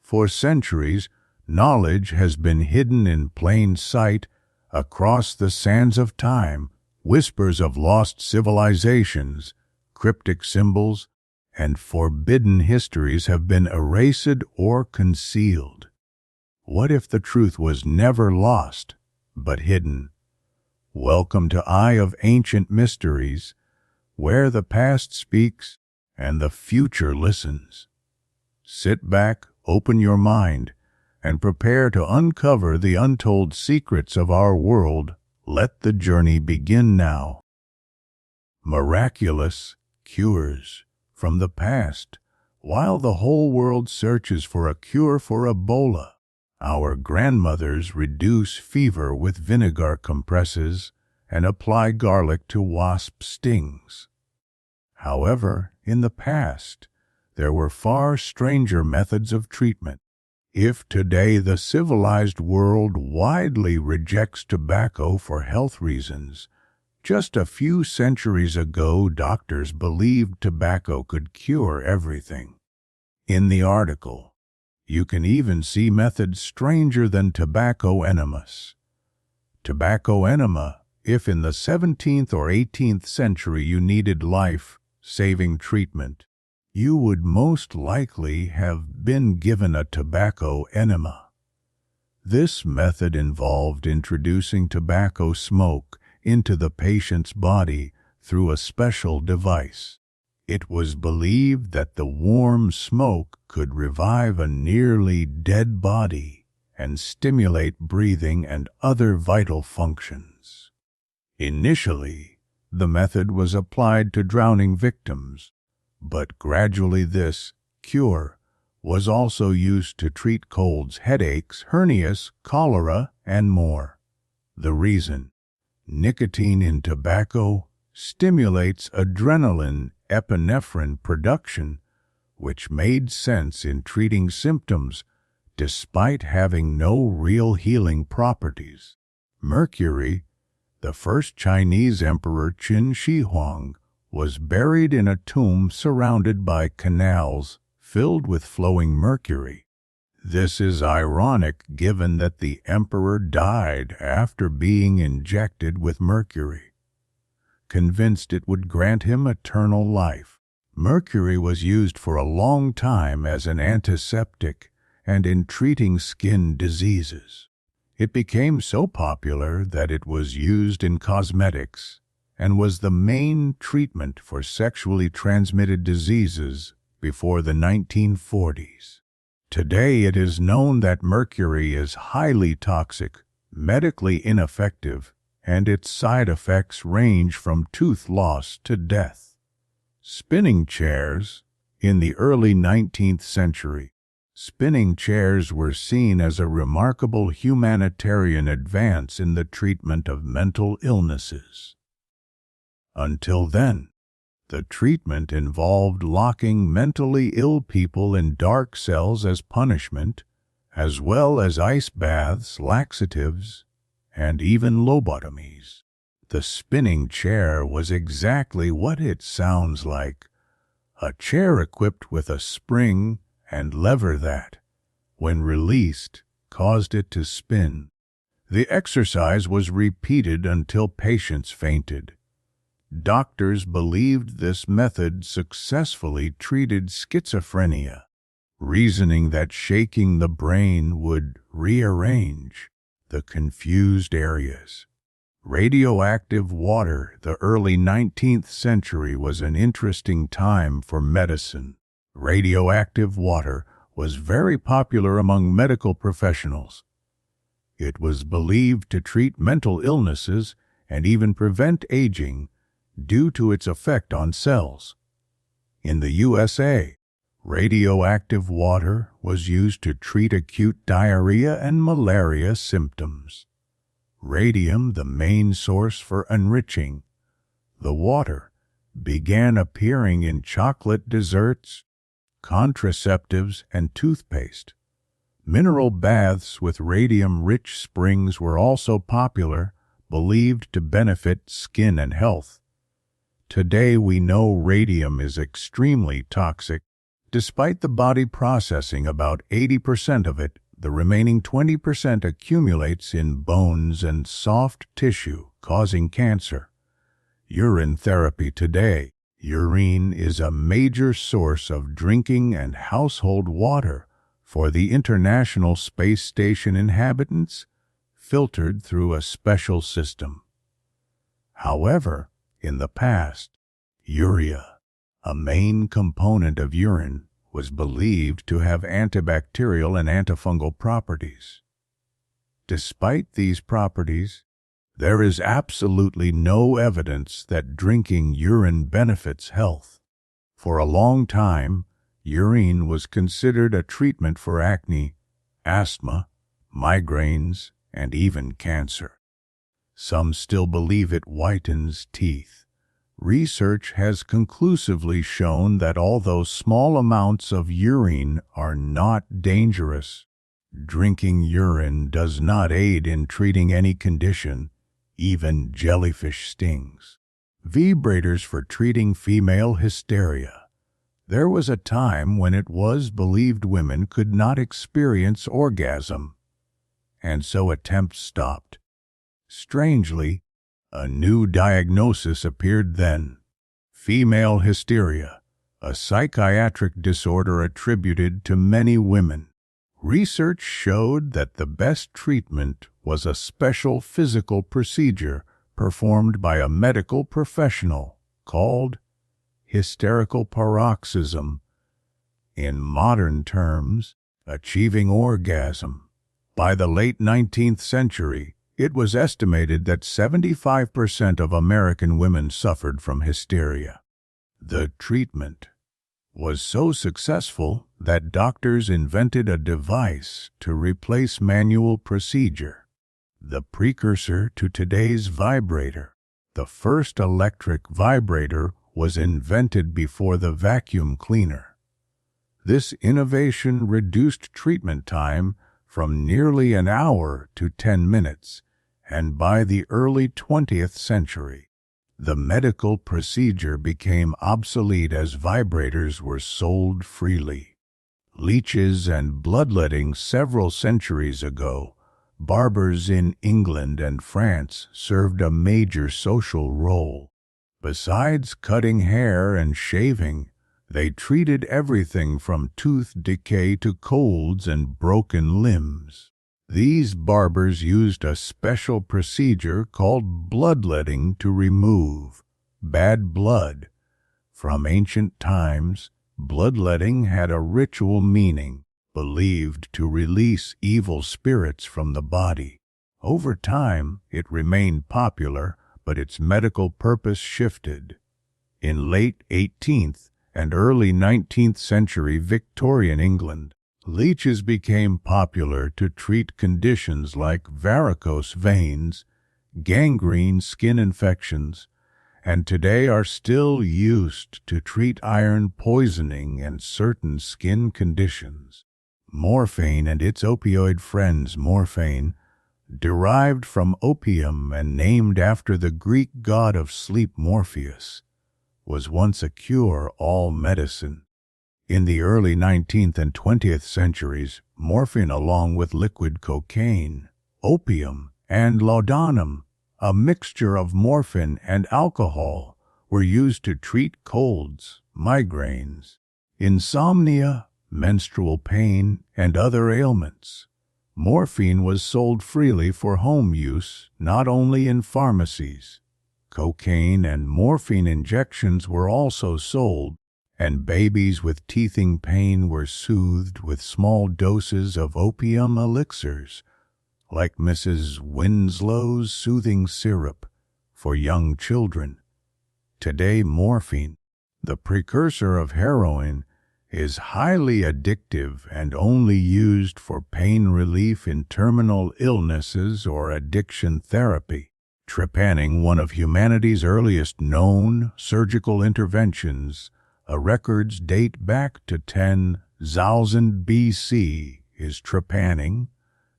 For centuries, knowledge has been hidden in plain sight across the sands of time. Whispers of lost civilizations, cryptic symbols, and forbidden histories have been erased or concealed. What if the truth was never lost, but hidden? Welcome to Eye of Ancient Mysteries, where the past speaks and the future listens. Sit back, open your mind, and prepare to uncover the untold secrets of our world. Let the journey begin now. Miraculous cures from the past. While the whole world searches for a cure for Ebola, our grandmothers reduce fever with vinegar compresses and apply garlic to wasp stings. However, in the past, there were far stranger methods of treatment. If today the civilized world widely rejects tobacco for health reasons, just a few centuries ago doctors believed tobacco could cure everything. In the article, you can even see methods stranger than tobacco enemas. Tobacco enema, if in the 17th or 18th century you needed life-saving treatment, you would most likely have been given a tobacco enema. This method involved introducing tobacco smoke into the patient's body through a special device. It was believed that the warm smoke could revive a nearly dead body and stimulate breathing and other vital functions. Initially, the method was applied to drowning victims, but gradually this cure was also used to treat colds, headaches, hernias, cholera, and more. The reason: nicotine in tobacco stimulates adrenaline epinephrine production, which made sense in treating symptoms despite having no real healing properties. Mercury, the first Chinese emperor Qin Shi Huang, was buried in a tomb surrounded by canals filled with flowing mercury. This is ironic given that the emperor died after being injected with mercury. Convinced it would grant him eternal life, mercury was used for a long time as an antiseptic and in treating skin diseases. It became so popular that it was used in cosmetics and was the main treatment for sexually transmitted diseases before the 1940s. Today it is known that mercury is highly toxic, medically ineffective, and its side effects range from tooth loss to death. Spinning chairs. In the early 19th century, spinning chairs were seen as a remarkable humanitarian advance in the treatment of mental illnesses. Until then, the treatment involved locking mentally ill people in dark cells as punishment, as well as ice baths, laxatives, and even lobotomies. The spinning chair was exactly what it sounds like: a chair equipped with a spring and lever that, when released, caused it to spin. The exercise was repeated until patients fainted. Doctors believed this method successfully treated schizophrenia, reasoning that shaking the brain would rearrange the confused areas. Radioactive water. The early 19th century was an interesting time for medicine. Radioactive water was very popular among medical professionals. It was believed to treat mental illnesses and even prevent aging due to its effect on cells. In the USA, radioactive water was used to treat acute diarrhea and malaria symptoms. Radium, the main source for enriching the water, began appearing in chocolate desserts, contraceptives, and toothpaste. Mineral baths with radium-rich springs were also popular, believed to benefit skin and health. Today we know radium is extremely toxic. Despite the body processing about 80% of it, the remaining 20% accumulates in bones and soft tissue, causing cancer. Urine therapy today. Urine is a major source of drinking and household water for the International Space Station inhabitants, filtered through a special system. However, in the past, urea, a main component of urine, was believed to have antibacterial and antifungal properties. Despite these properties, there is absolutely no evidence that drinking urine benefits health. For a long time, urine was considered a treatment for acne, asthma, migraines, and even cancer. Some still believe it whitens teeth. Research has conclusively shown that although small amounts of urine are not dangerous, drinking urine does not aid in treating any condition, even jellyfish stings. Vibrators for treating female hysteria. There was a time when it was believed women could not experience orgasm, and so attempts stopped. Strangely, a new diagnosis appeared then: female hysteria, a psychiatric disorder attributed to many women. Research showed that the best treatment was a special physical procedure performed by a medical professional called hysterical paroxysm. In modern terms, achieving orgasm. By the late 19th century, it was estimated that 75% of American women suffered from hysteria. The treatment was so successful that doctors invented a device to replace manual procedure, the precursor to today's vibrator. The first electric vibrator was invented before the vacuum cleaner. This innovation reduced treatment time from nearly an hour to 10 minutes, and by the early 20th century, the medical procedure became obsolete as vibrators were sold freely. Leeches and bloodletting. Several centuries ago, barbers in England and France served a major social role. Besides cutting hair and shaving, they treated everything from tooth decay to colds and broken limbs. These barbers used a special procedure called bloodletting to remove bad blood. From ancient times, bloodletting had a ritual meaning, believed to release evil spirits from the body. Over time, it remained popular, but its medical purpose shifted. In late 18th and early 19th century Victorian England, leeches became popular to treat conditions like varicose veins, gangrene skin infections, and today are still used to treat iron poisoning and certain skin conditions. Morphine and its opioid friends. Morphine, derived from opium and named after the Greek god of sleep Morpheus, was once a cure-all medicine. In the early 19th and 20th centuries, morphine along with liquid cocaine, opium, and laudanum, a mixture of morphine and alcohol, were used to treat colds, migraines, insomnia, menstrual pain, and other ailments. Morphine was sold freely for home use, not only in pharmacies. Cocaine and morphine injections were also sold, and babies with teething pain were soothed with small doses of opium elixirs, like Mrs. Winslow's soothing syrup for young children. Today, morphine, the precursor of heroin, is highly addictive and only used for pain relief in terminal illnesses or addiction therapy. Trepanning, one of humanity's earliest known surgical interventions, records date back to 10,000 BC, is trepanning,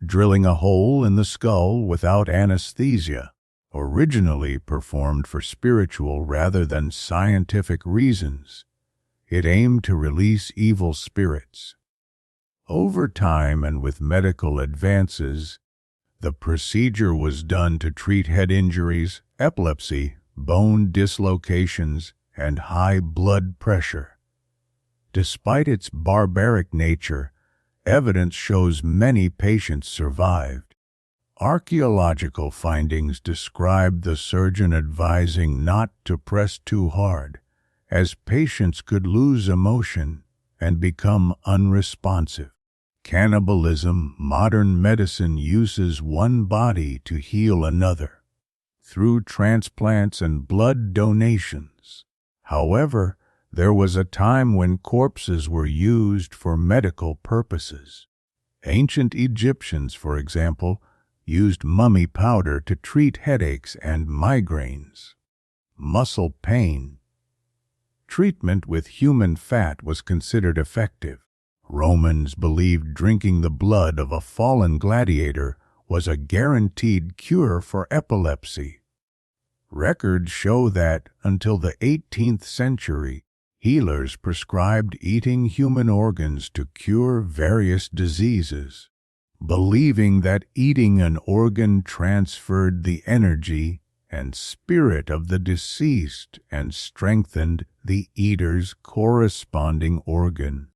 drilling a hole in the skull without anesthesia, originally performed for spiritual rather than scientific reasons. It aimed to release evil spirits. Over time and with medical advances, the procedure was done to treat head injuries, epilepsy, bone dislocations, and high blood pressure. Despite its barbaric nature, evidence shows many patients survived. Archaeological findings describe the surgeon advising not to press too hard, as patients could lose emotion and become unresponsive. Cannibalism. Modern medicine uses one body to heal another through transplants and blood donations. However, there was a time when corpses were used for medical purposes. Ancient Egyptians, for example, used mummy powder to treat headaches and migraines. Muscle pain. Treatment with human fat was considered effective. Romans believed drinking the blood of a fallen gladiator was a guaranteed cure for epilepsy. Records show that, until the 18th century, healers prescribed eating human organs to cure various diseases, believing that eating an organ transferred the energy and spirit of the deceased and strengthened the eater's corresponding organ.